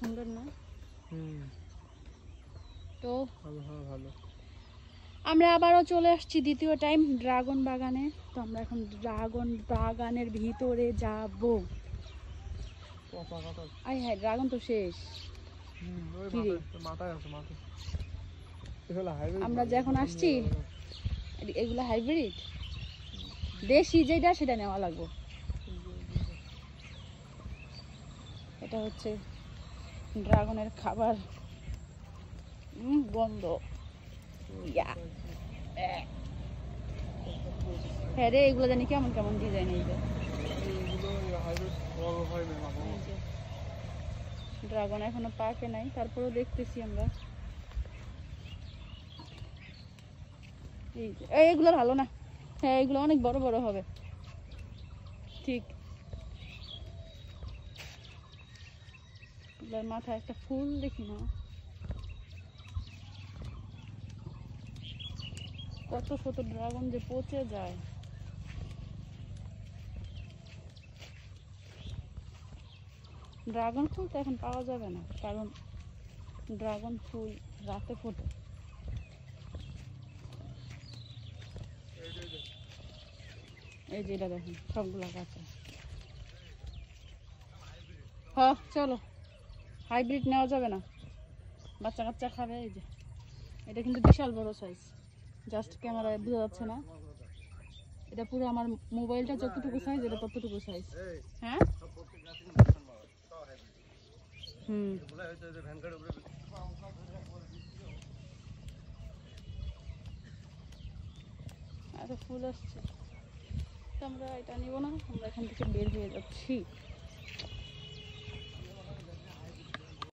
সুন্দর না? তো ভালো। আমরা আবারও চলে আসছি দ্বিতীয় টাইম ড্রাগন বাগানে। তো আমরা এখন ড্রাগন বাগানের ভিতরে যাব। আই হ্যাঁ, ড্রাগন তো শেষ। আমরা যে এখন আসছি এগুলো হাইব্রিড, দেশি যেটা সেটা নেওয়া লাগবে। এটা হচ্ছে ড্রাগনের খাবার। গন্ধ। হ্যাঁ রে, এগুলো জানি কেমন কেমন ডিজাইন। এই যে ড্রাগন এখনো পাকে নাই, তারপরেও দেখতেছি আমরা। এইগুলো ভালো না। হ্যাঁ, এগুলো অনেক বড় বড় হবে। ঠিক, এগুলোর মাথায় একটা ফুল দেখি না, কত শত ড্রাগন যে পচে যায়। ড্রাগন ফুল তো এখন পাওয়া যাবে না, কারণ ড্রাগন ফুল রাতে ফোটে। এই যে এটা দেখেন, সবগুলো কাঁচা। হ্যাঁ চলো, হাইব্রিড নেওয়া যাবে না, বাচ্চা কাচ্চা খাবে। এই যে এটা কিন্তু বিশাল বড় সাইজ, জাস্ট ক্যামেরায় বোঝা যাচ্ছে না। এটা পুরো আমার মোবাইলটা যতটুকু সাইজ, এটা ততটুকু সাইজ। হ্যাঁ এত ফুল আসছে। আমরা এটা নিব না, আমরা এখান থেকে বের হয়ে যাচ্ছি।